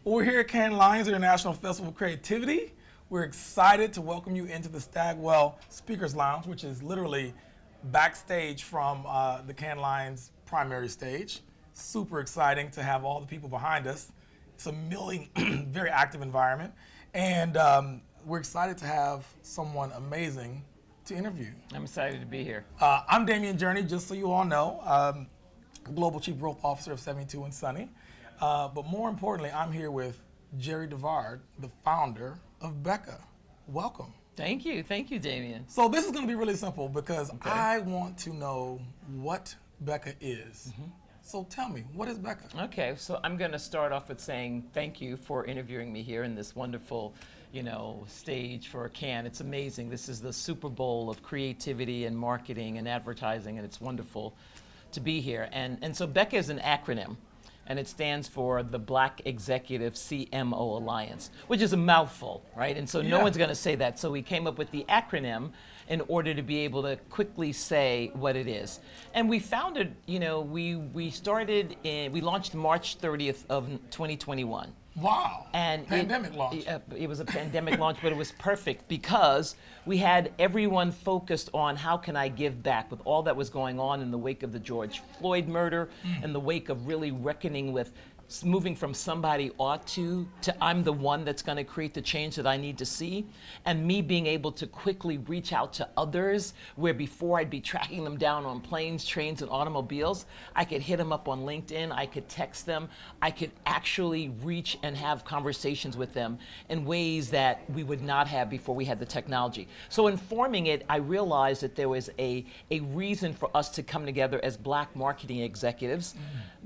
Well, we're here at Cannes Lions International Festival of Creativity. We're excited to welcome you into the Stagwell Speakers Lounge, which is literally backstage from the Cannes Lions primary stage. Super exciting to have all the people behind us. It's a milling, very active environment. And we're excited to have someone amazing to interview. I'm excited to be here. I'm Damaune, just so you all know, Global Chief Growth Officer of 72andSunny. But more importantly, I'm here with Jerri DeVard, the founder of BECA. Welcome. Thank you, Damian. So this is going to be really simple because I want to know what BECA is. So tell me, what is BECA? Okay, so I'm going to start off with saying thank you for interviewing me here in this wonderful, stage for Cannes. It's amazing. This is the Super Bowl of creativity and marketing and advertising, and it's wonderful to be here. And so BECA is an acronym, and it stands for the Black Executive CMO Alliance, which is a mouthful, right? And so no one's going to say that. So we came up with the acronym in order to be able to quickly say what it is. And we founded, we launched March 30th of 2021. Wow. And pandemic launch. It was a pandemic launch, but it was perfect because we had everyone focused on how can I give back with all that was going on in the wake of the George Floyd murder and the wake of really reckoning with moving from somebody ought to I'm the one that's going to create the change that I need to see, and me being able to quickly reach out to others where before I'd be tracking them down on planes, trains, and automobiles. I could hit them up on LinkedIn, I could text them, I could actually reach and have conversations with them in ways that we would not have before we had the technology. So in forming it, I realized that there was a reason for us to come together as Black marketing executives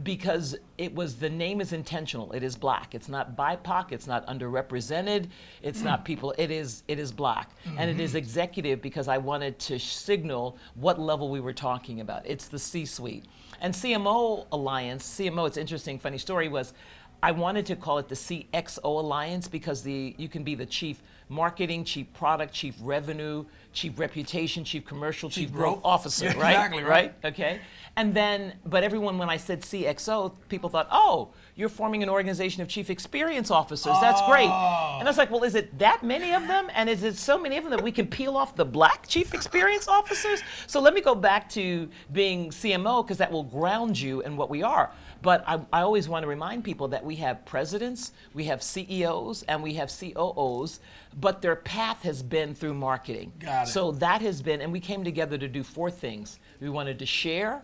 because the name is intentional. It is Black. It's not BIPOC. It's not underrepresented. It's not people. It is Black. And it is executive because I wanted to signal what level we were talking about. It's the C-suite. And CMO Alliance, CMO, it's interesting, funny story was, I wanted to call it the CXO Alliance because you can be the chief marketing, chief product, chief revenue, chief reputation, chief commercial, chief growth officer, yeah, right? Exactly, right. Okay. And then, but everyone, when I said CXO, people thought, oh, you're forming an organization of chief experience officers. That's great. And I was like, well, is it that many of them? And is it so many of them that we can peel off the Black chief experience officers? So let me go back to being CMO because that will ground you in what we are. But I always want to remind people that we have presidents, we have CEOs, and we have COOs, but their path has been through marketing. Got it. So that has been, and we came together to do 4 things. We wanted to share,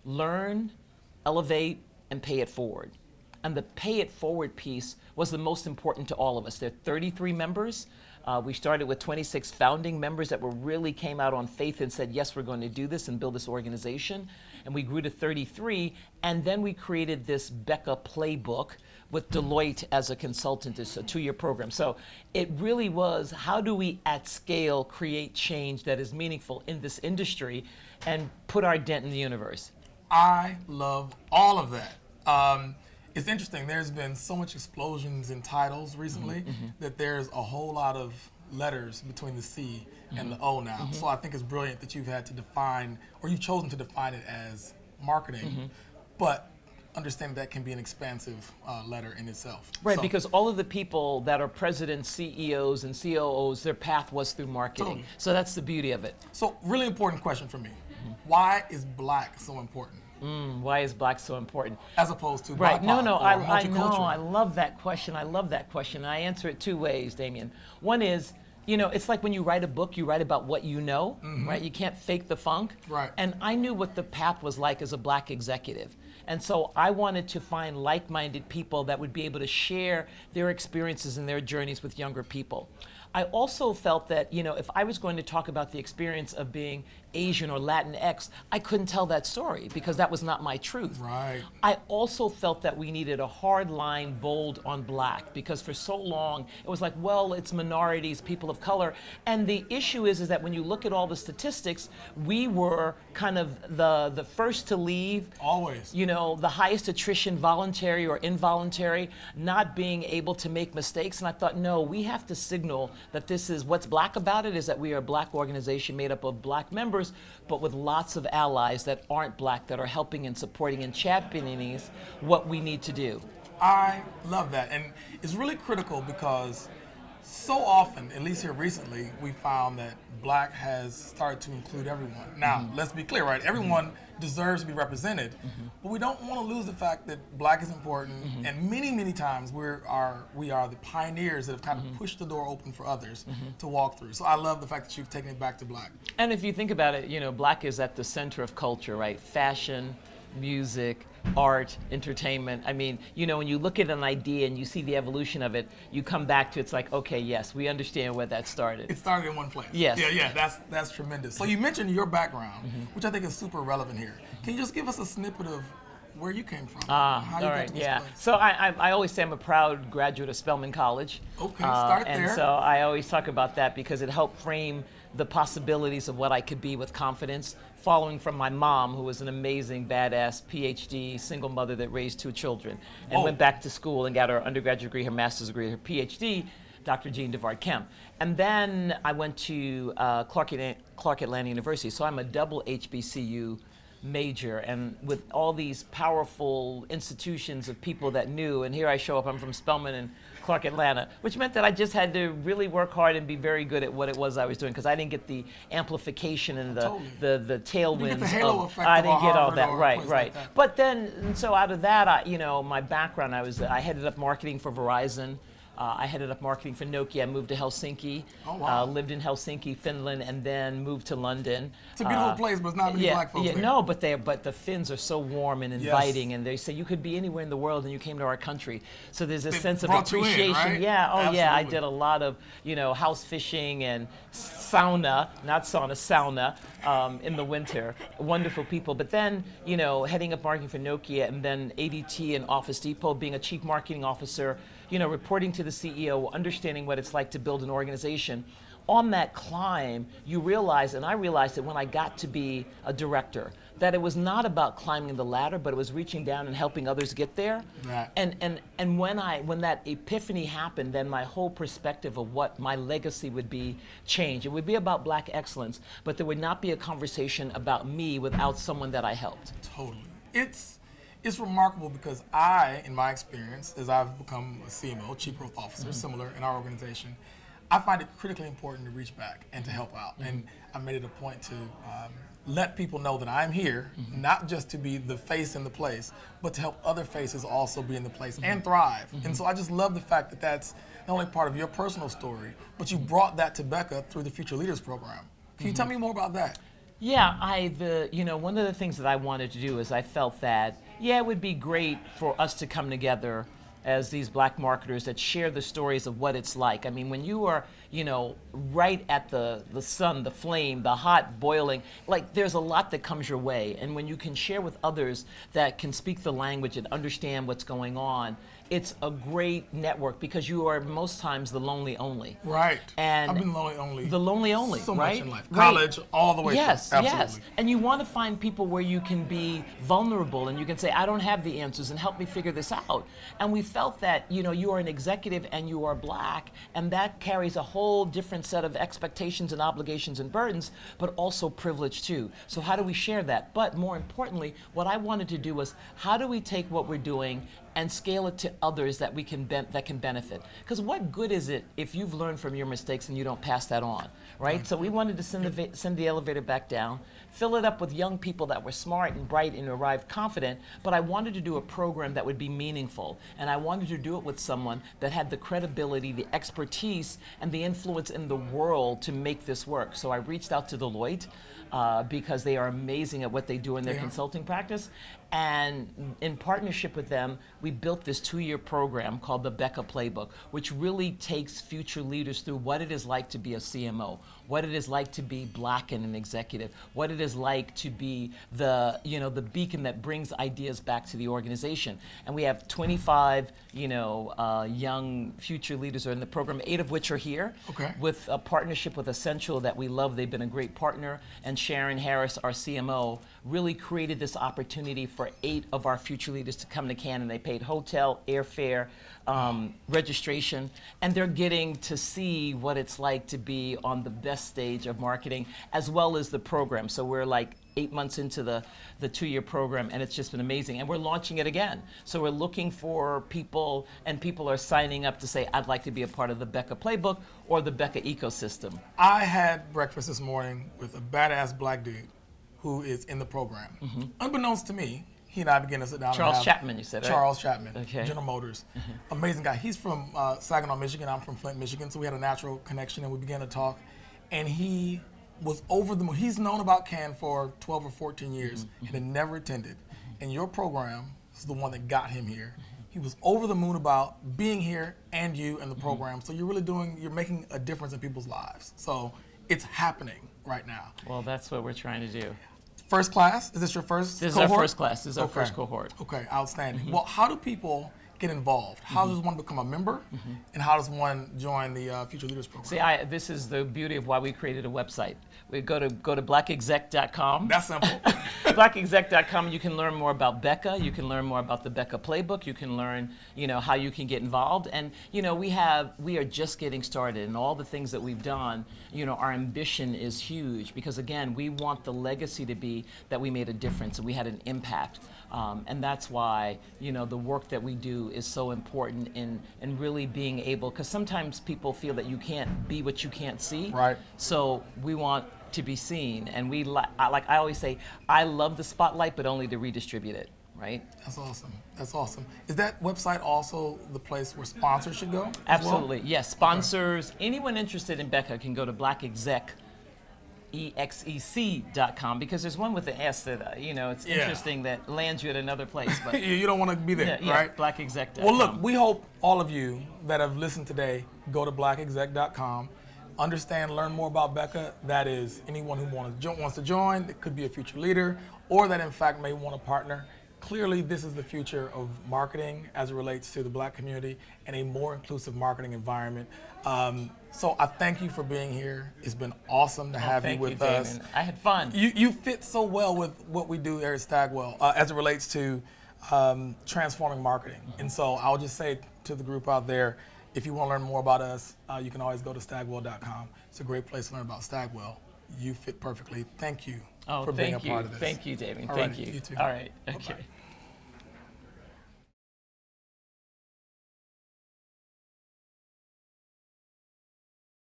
learn, elevate, and pay it forward. And the pay it forward piece was the most important to all of us. There are 33 members. We started with 26 founding members that really came out on faith and said, yes, we're going to do this and build this organization. And we grew to 33. And then we created this BECA playbook with Deloitte as a consultant. It's a 2-year program. So it really was, how do we at scale create change that is meaningful in this industry and put our dent in the universe? I love all of that. It's interesting, there's been so much explosions in titles recently that there's a whole lot of letters between the C and the O now. So I think it's brilliant that you've had to define, or you've chosen to define it as marketing, but understand that can be an expansive letter in itself. Right, because all of the people that are presidents, CEOs, and COOs, their path was through marketing. Totally. So that's the beauty of it. So really important question for me. Why is Black so important? Why is Black so important? As opposed to right? BIPOC No, or I multicultural. know. I love that question. I answer it 2 ways, Damian. One is, it's like when you write a book, you write about what you know, right? You can't fake the funk. Right. And I knew what the path was like as a Black executive. And so I wanted to find like-minded people that would be able to share their experiences and their journeys with younger people. I also felt that, if I was going to talk about the experience of being Asian or Latinx, I couldn't tell that story because that was not my truth. Right. I also felt that we needed a hard line, bold on Black, because for so long it was like, well, it's minorities, people of color. And the issue is that when you look at all the statistics, we were kind of the first to leave. Always. The highest attrition, voluntary or involuntary, not being able to make mistakes. And I thought, no, we have to signal that this is, what's Black about it is that we are a Black organization made up of Black members, but with lots of allies that aren't Black that are helping and supporting and championing what we need to do. I love that. And it's really critical because so often, at least here recently, we found that Black has started to include everyone. Now, let's be clear, right? Everyone deserves to be represented, but we don't want to lose the fact that Black is important. And many, many times we are the pioneers that have kind of pushed the door open for others to walk through. So I love the fact that you've taken it back to Black. And if you think about it, Black is at the center of culture, right? Fashion, music, art, entertainment. I mean, when you look at an idea and you see the evolution of it, you come back to it's like, okay, yes, we understand where that started. It started in one place. Yes. Yeah, that's tremendous. So you mentioned your background, which I think is super relevant here. Can you just give us a snippet of where you came from? How you all got right, to this yeah. place? So I always say I'm a proud graduate of Spelman College. Okay, start and there. so I always talk about that because it helped frame the possibilities of what I could be with confidence, following from my mom, who was an amazing, badass PhD, single mother that raised 2 children, and went back to school and got her undergraduate degree, her master's degree, her PhD, Dr. Jerri DeVard Kemp. And then I went to Clark Atlanta University, so I'm a double HBCU major, and with all these powerful institutions of people that knew, and here I show up, I'm from Spelman and Clark Atlanta, which meant that I just had to really work hard and be very good at what it was I was doing, because I didn't get the amplification and the tailwinds. You get the halo effect I of didn't get all Harvard that, or a right. place like that. But then, and so out of that, my background, I headed up marketing for Verizon. I headed up marketing for Nokia. I moved to Helsinki. Oh, wow. Lived in Helsinki, Finland, and then moved to London. It's a beautiful place, but it's not many Black folks there. No, but the Finns are so warm and inviting, and they say you could be anywhere in the world and you came to our country. So there's a sense of appreciation. Right? Yeah, Absolutely. yeah. I did a lot of house fishing and sauna, not sauna, sauna in the winter. Wonderful people. But then heading up marketing for Nokia, and then ADT and Office Depot, being a chief marketing officer. Reporting to the CEO, understanding what it's like to build an organization. On that climb, you realize, and I realized that when I got to be a director, that it was not about climbing the ladder, but it was reaching down and helping others get there. Right. And when that epiphany happened, then my whole perspective of what my legacy would be changed. It would be about Black excellence, but there would not be a conversation about me without someone that I helped. Totally. It's remarkable because I, in my experience, as I've become a CMO, Chief Growth Officer, similar in our organization, I find it critically important to reach back and to help out. And I made it a point to let people know that I'm here, not just to be the face in the place, but to help other faces also be in the place and thrive. And so I just love the fact that that's not only part of your personal story, but you brought that to BECA through the Future Leaders Program. Can you tell me more about that? Yeah, one of the things that I wanted to do is I felt that, it would be great for us to come together as these Black marketers that share the stories of what it's like. I mean, when you are, right at the sun, the flame, the hot boiling, there's a lot that comes your way. And when you can share with others that can speak the language and understand what's going on, it's a great network because you are most times the lonely only. Right. And I've been lonely only. The lonely only, so right? much in life. College, all the way yes, through. Absolutely. Yes. And you want to find people where you can be vulnerable and you can say, I don't have the answers and help me figure this out. And we felt that, you are an executive and you are Black, and that carries a whole different set of expectations and obligations and burdens, but also privilege too. So how do we share that? But more importantly, what I wanted to do was, how do we take what we're doing and scale it to others that that can benefit? Because what good is it if you've learned from your mistakes and you don't pass that on, right? So we wanted to send the elevator back down, fill it up with young people that were smart and bright and arrived confident, but I wanted to do a program that would be meaningful, and I wanted to do it with someone that had the credibility, the expertise, and the influence in the world to make this work. So I reached out to Deloitte, because they are amazing at what they do in their consulting practice. And in partnership with them, we built this 2-year program called the BECA Playbook, which really takes future leaders through what it is like to be a CMO, what it is like to be Black and an executive, what it is like to be the beacon that brings ideas back to the organization. And we have 25, young future leaders are in the program, 8 of which are here. Okay. With a partnership with Essential that we love. They've been a great partner, and Sharon Harris, our CMO, really created this opportunity for 8 of our future leaders to come to Canada. They paid hotel, airfare, registration, and they're getting to see what it's like to be on the best stage of marketing, as well as the program. So we're 8 months into the 2-year program, and it's just been amazing. And we're launching it again. So we're looking for people, and people are signing up to say, I'd like to be a part of the BECA playbook or the BECA ecosystem. I had breakfast this morning with a badass black dude who is in the program. Unbeknownst to me, he and I began to sit down. Charles Chapman, you said, right? Charles Chapman, Okay. General Motors. Amazing guy. He's from Saginaw, Michigan. I'm from Flint, Michigan. So we had a natural connection and we began to talk. And he was over the moon. He's known about CAN for 12 or 14 years and had never attended. And your program is the one that got him here. He was over the moon about being here and you and the program. So you're really you're making a difference in people's lives. So it's happening right now. Well, that's what we're trying to do. First class? Is this your first This cohort? is our first class. This is our first cohort. Okay, outstanding. Well, how do people get involved? How does one become a member? And how does one join the Future Leaders Program? See, this is the beauty of why we created a website. We go to blackexec.com. That's simple. Blackexec.com. You can learn more about BECA. You can learn more about the BECA playbook. You can learn, how you can get involved. And we are just getting started, and all the things that we've done. Our ambition is huge because again, we want the legacy to be that we made a difference and we had an impact. And that's why the work that we do is so important in really being able, because sometimes people feel that you can't be what you can't see. Right. So we want to be seen, and like I always say, I love the spotlight, but only to redistribute it. Right. That's awesome. That's awesome. Is that website also the place where sponsors should go? Absolutely. Yes. Sponsors. Anyone interested in BECA can go to blackexec.com because there's one with an S that it's interesting that lands you at another place. But you don't want to be there, right? Blackexec.com. Well, look, we hope all of you that have listened today go to blackexec.com. Understand, learn more about BECA. That is anyone who wants to join, that could be a future leader, or that in fact may want to partner. Clearly, this is the future of marketing as it relates to the black community and a more inclusive marketing environment. So I thank you for being here. It's been awesome to have you with us. I had fun. You fit so well with what we do here at Stagwell as it relates to transforming marketing. And so I'll just say to the group out there, if you want to learn more about us, you can always go to stagwell.com. It's a great place to learn about Stagwell. You fit perfectly. Thank you for being a part of this. Thank you, Damien. All Thank righty, you. you too. All right. Bye-bye. Okay.